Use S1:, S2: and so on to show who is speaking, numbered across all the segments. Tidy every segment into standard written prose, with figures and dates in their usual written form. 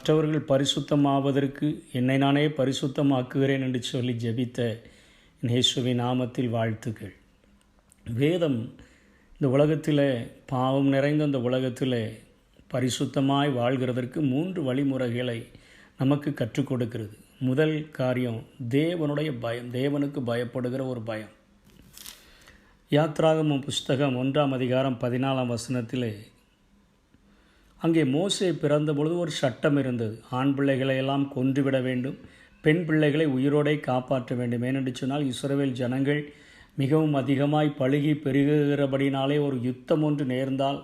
S1: மற்றவர்கள் பரிசுத்தமாவதற்கு என்னை நானே பரிசுத்தமாக்குகிறேன் என்று சொல்லி ஜெபித்த இயேசுவின் நாமத்தில் வாழ்த்துக்கள். வேதம் இந்த உலகத்தில், பாவம் நிறைந்த இந்த உலகத்தில் பரிசுத்தமாய் வாழ்கிறதற்கு 3 வழிமுறைகளை நமக்கு கற்றுக் கொடுக்கிறது. முதல் காரியம் தேவனுடைய பயம், தேவனுக்கு பயப்படுகிற ஒரு பயம். யாத்ராகமம் புஸ்தகம் 1ஆம் அதிகாரம் 14ஆம் வசனத்திலே, அங்கே மோசே பிறந்தபொழுது ஒரு சட்டம் இருந்தது. ஆண் பிள்ளைகளை எல்லாம் கொன்றுவிட வேண்டும், பெண் பிள்ளைகளை உயிரோடே காப்பாற்ற வேண்டும். ஏனென்று சொன்னால் இஸ்ரவேல் ஜனங்கள் மிகவும் அதிகமாய் பழுகி பெருகுகிறபடினாலே ஒரு யுத்தம் ஒன்று நேர்ந்தால்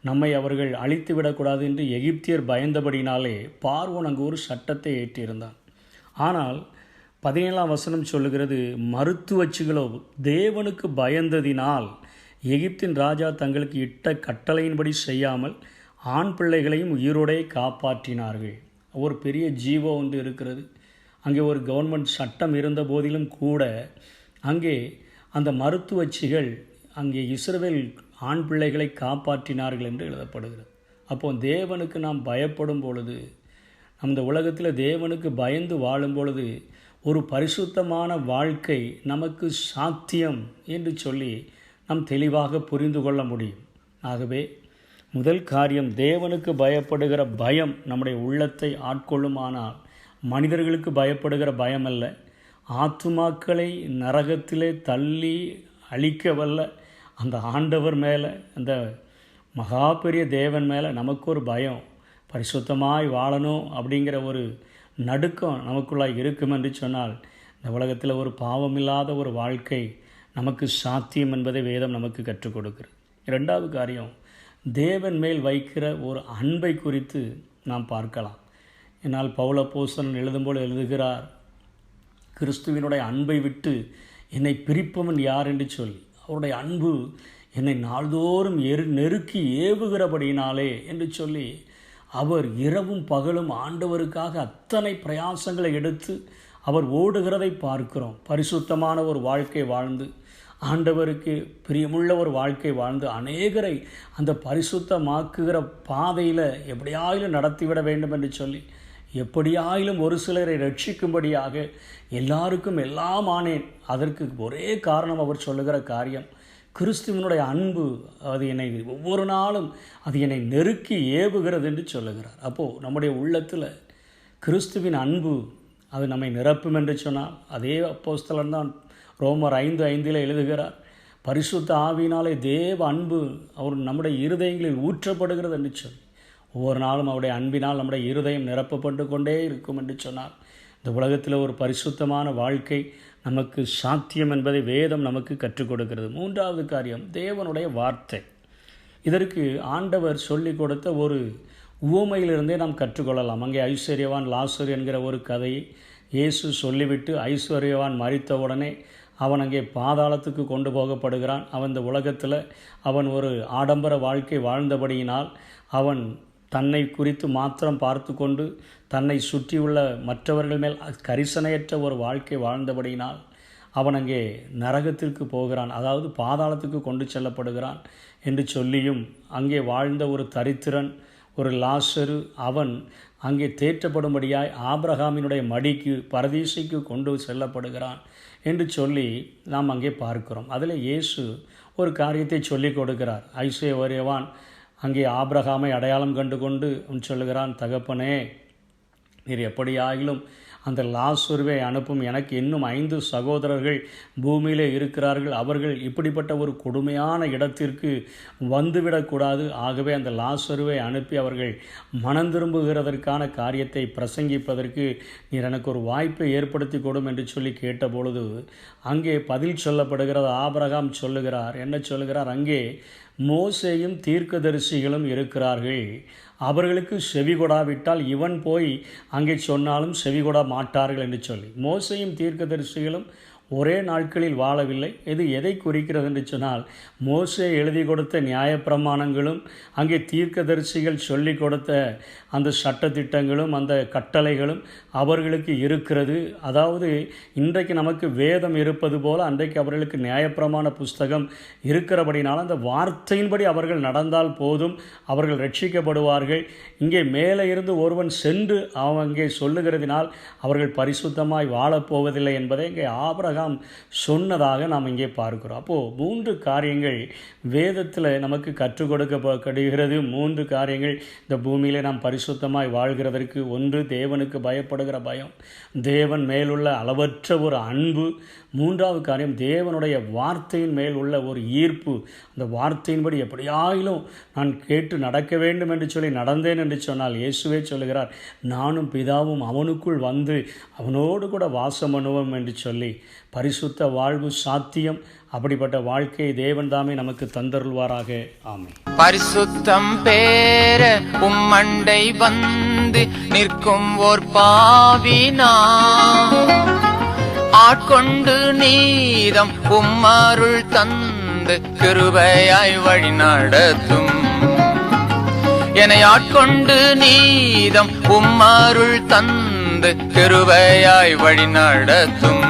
S1: நம்மை அவர்கள் அழித்து விடக்கூடாது என்று எகிப்தியர் பயந்தபடினாலே பார்வோன் அங்கு ஒரு சட்டத்தை ஏற்றியிருந்தான். ஆனால் 17ஆம் வசனம் சொல்லுகிறது, மருத்துவச்சிகளோ தேவனுக்கு பயந்ததினால் எகிப்தின் ராஜா தங்களுக்கு இட்ட கட்டளையின்படி செய்யாமல் ஆண் பிள்ளைகளையும் உயிரோடே காப்பாற்றினார்கள். ஒரு பெரிய ஜீவோ ஒன்று இருக்கிறது. அங்கே ஒரு கவர்மெண்ட் சட்டம் இருந்த போதிலும் கூட அங்கே அந்த மருத்துவச்சிகள் அங்கே இஸ்ரவேல் ஆண் பிள்ளைகளை காப்பாற்றினார்கள் என்று எழுதப்படுகிறது. அப்போது தேவனுக்கு நாம் பயப்படும் பொழுது, அந்த உலகத்தில் தேவனுக்கு பயந்து வாழும் பொழுது ஒரு பரிசுத்தமான வாழ்க்கை நமக்கு சாத்தியம் என்று சொல்லி நாம் தெளிவாக புரிந்து கொள்ள முடியும். ஆகவே முதல் காரியம், தேவனுக்கு பயப்படுகிற பயம் நம்முடைய உள்ளத்தை ஆட்கொள்ளுமானால், மனிதர்களுக்கு பயப்படுகிற பயம் அல்ல, ஆத்துமாக்களை நரகத்திலே தள்ளி அழிக்க வல்ல அந்த ஆண்டவர் மேலே, அந்த மகா பெரிய தேவன் மேலே நமக்கு ஒரு பயம், பரிசுத்தமாய் வாழணும் அப்படிங்கிற ஒரு நடுக்கம் நமக்குள்ளாய் இருக்கும் என்று சொன்னால், இந்த உலகத்தில் ஒரு பாவமில்லாத ஒரு வாழ்க்கை நமக்கு சாத்தியம் என்பதை வேதம் நமக்கு கற்றுக் கொடுக்கிறது. 2வது காரியம், தேவன் மேல் வைக்கிற ஒரு அன்பை குறித்து நாம் பார்க்கலாம். என்னால் பவுல் அப்போஸ்தலன் எழுதும்போது எழுதுகிறார், கிறிஸ்துவினுடைய அன்பை விட்டு என்னை பிரிப்பவன் யார் என்று சொல்லி, அவருடைய அன்பு என்னை நாள்தோறும் நெருக்கி ஏவுகிறபடினாலே என்று சொல்லி, அவர் இரவும் பகலும் ஆண்டவருக்காக அத்தனை பிரயாசங்களை எடுத்து அவர் ஓடுகிறதை பார்க்கிறோம். பரிசுத்தமான ஒரு வாழ்க்கை வாழ்ந்து, ஆண்டவருக்கு பிரியமுள்ள ஒரு வாழ்க்கை வாழ்ந்து, அநேகரை அந்த பரிசுத்தமாக்குகிற பாதையில் எப்படியாயிலும் நடத்திவிட வேண்டும் என்று சொல்லி, எப்படியாயிலும் ஒரு சிலரை ரட்சிக்கும்படியாக எல்லாருக்கும் எல்லாம் ஆனேன். அதற்கு ஒரே காரணம், அவர் சொல்லுகிற காரியம் கிறிஸ்துவனுடைய அன்பு. அது என்னை ஒவ்வொரு நாளும் அது என்னை நெருக்கி ஏவுகிறது என்று சொல்லுகிறார். அப்போது நம்முடைய உள்ளத்தில் கிறிஸ்துவின் அன்பு அது நம்மை நிரப்பும் என்று சொன்னால், அதே அப்போஸ்தலன் தான் ரோமர் 5:5 எழுதுகிறார், பரிசுத்த ஆவியினாலே தேவ அன்பு அவர் நம்முடைய இருதயங்களில் ஊற்றப்படுகிறது என்று சொல்லி, ஒவ்வொரு நாளும் அவருடைய அன்பினால் நம்முடைய இருதயம் நிரப்பப்பட்டு கொண்டே இருக்கும் என்று சொன்னால், இந்த உலகத்தில் ஒரு பரிசுத்தமான வாழ்க்கை நமக்கு சாத்தியம் என்பதை வேதம் நமக்கு கற்றுக் கொடுக்கிறது. 3வது காரியம், தேவனுடைய வார்த்தை. இதற்கு ஆண்டவர் சொல்லிக் கொடுத்த ஒரு உவமையிலிருந்தே நாம் கற்றுக்கொள்ளலாம். அங்கே ஐஸ்வர்யவான் லாசரு என்கிற ஒரு கதையை இயேசு சொல்லிவிட்டு, ஐஸ்வர்யவான் மரித்தவுடனே அவன் அங்கே பாதாளத்துக்கு கொண்டு போகப்படுகிறான். அவன் இந்த உலகத்தில் அவன் ஒரு ஆடம்பர வாழ்க்கை வாழ்ந்தபடியினால், அவன் தன்னை குறித்து மாத்திரம் பார்த்து கொண்டு தன்னை சுற்றியுள்ள மற்றவர்கள் மேல் கரிசனையற்ற ஒரு வாழ்க்கை வாழ்ந்தபடியினால் அவன் அங்கே நரகத்திற்கு போகிறான், அதாவது பாதாளத்துக்கு கொண்டு செல்லப்படுகிறான் என்று சொல்லியும், அங்கே வாழ்ந்த ஒரு தரித்திரன், ஒரு லாசரு, அவன் அங்கே தேற்றப்படும்படியாய் ஆபிரகாமினுடைய மடிக்கு பரதீசைக்கு கொண்டு செல்லப்படுகிறான் என்று சொல்லி நாம் அங்கே பார்க்கிறோம். அதில் இயேசு ஒரு காரியத்தை சொல்லி கொடுக்கிறார். ஐஸ்வர்யவான் அங்கே ஆபிரகாமை அடையாளம் கண்டு கொண்டு சொல்லுகிறான், தகப்பனே, நீர் எப்படியாகிலும் அந்த லாசருவை அனுப்பும், எனக்கு இன்னும் 5 சகோதரர்கள் பூமியிலே இருக்கிறார்கள், அவர்கள் இப்படிப்பட்ட ஒரு கொடுமையான இடத்திற்கு வந்துவிடக்கூடாது, ஆகவே அந்த லாசருவை அனுப்பி அவர்கள் மனம் திரும்புகிறதற்கான காரியத்தை பிரசங்கிப்பதற்கு நீர் எனக்கு ஒரு வாய்ப்பை ஏற்படுத்தி கொடும் என்று சொல்லி கேட்டபொழுது, அங்கே பதில் சொல்லப்படுகிறது. ஆபிரகாம் சொல்லுகிறார், என்ன சொல்லுகிறார், அங்கே மோசேயும் தீர்க்கதரிசிகளும் இருக்கிறார்கள், அவர்களுக்கு செவிகொடாவிட்டால் இவன் போய் அங்கே சொன்னாலும் செவிகொட மாட்டார்கள் என்று சொல்லி, மோசேயும் தீர்க்கதரிசிகளும் ஒரே நாட்களில் வாழவில்லை. இது எதை குறிக்கிறது என்று சொன்னால், மோசே எழுதி கொடுத்த நியாயப்பிரமாணங்களும் அங்கே தீர்க்கதரிசிகள் சொல்லி கொடுத்த அந்த சட்டத்திட்டங்களும் அந்த கட்டளைகளும் அவர்களுக்கு இருக்கிறது. அதாவது இன்றைக்கு நமக்கு வேதம் இருப்பது போல அன்றைக்கு அவர்களுக்கு நியாயப்பிரமாண புஸ்தகம் இருக்கிறபடினால் அந்த வார்த்தையின்படி அவர்கள் நடந்தால் போதும், அவர்கள் ரட்சிக்கப்படுவார்கள். இங்கே மேலே இருந்து ஒருவன் சென்று அங்கே சொல்லுகிறதினால் அவர்கள் பரிசுத்தமாய் வாழப்போவதில்லை என்பதை இங்கே ஆபிரகாம் சொன்னதாக நாம் இங்கே பார்க்கிறோம். அப்போது 3 காரியங்கள் வேதத்தில் நமக்கு கற்றுக் கொடுக்கப்படுகிறது. 3 காரியங்கள் இந்த பூமியிலே நாம் பரிசுத்தமாய் வாழ்கிறதற்கு. 1, தேவனுக்கு பயப்படுகிற பயம், தேவன் மேலுள்ள அளவற்ற ஒரு அன்பு. 3வது காரியம், தேவனுடைய வார்த்தையின் மேல் உள்ள ஒரு ஈர்ப்பு. அந்த வார்த்தையின்படி எப்படியாயிலும் நான் கேட்டு நடக்க வேண்டும் என்று சொல்லி நடந்தேன் என்று சொன்னால், இயேசுவே சொல்லுகிறார், நானும் பிதாவும் அவனுக்குள் வந்து அவனோடு கூட வாசம் பண்ணுவோம் என்று சொல்லி பரிசுத்த வாழ்வு சாத்தியம். அப்படிப்பட்ட வாழ்க்கையை தேவன் தாமே நமக்கு தந்தருள்வாராக. ஆமென்.
S2: பரிசுத்தம் பேர உம்மண்டை வந்து நிற்கும் ஓர் பாவினா, ஆட்கொண்டு நீதம் உம்மருள் தந்து கிருபையாய் வழி நடத்தும். என்னை ஆட்கொண்டு நீதம் உம்மருள் தந்து கிருபையாய் வழி நடத்தும்.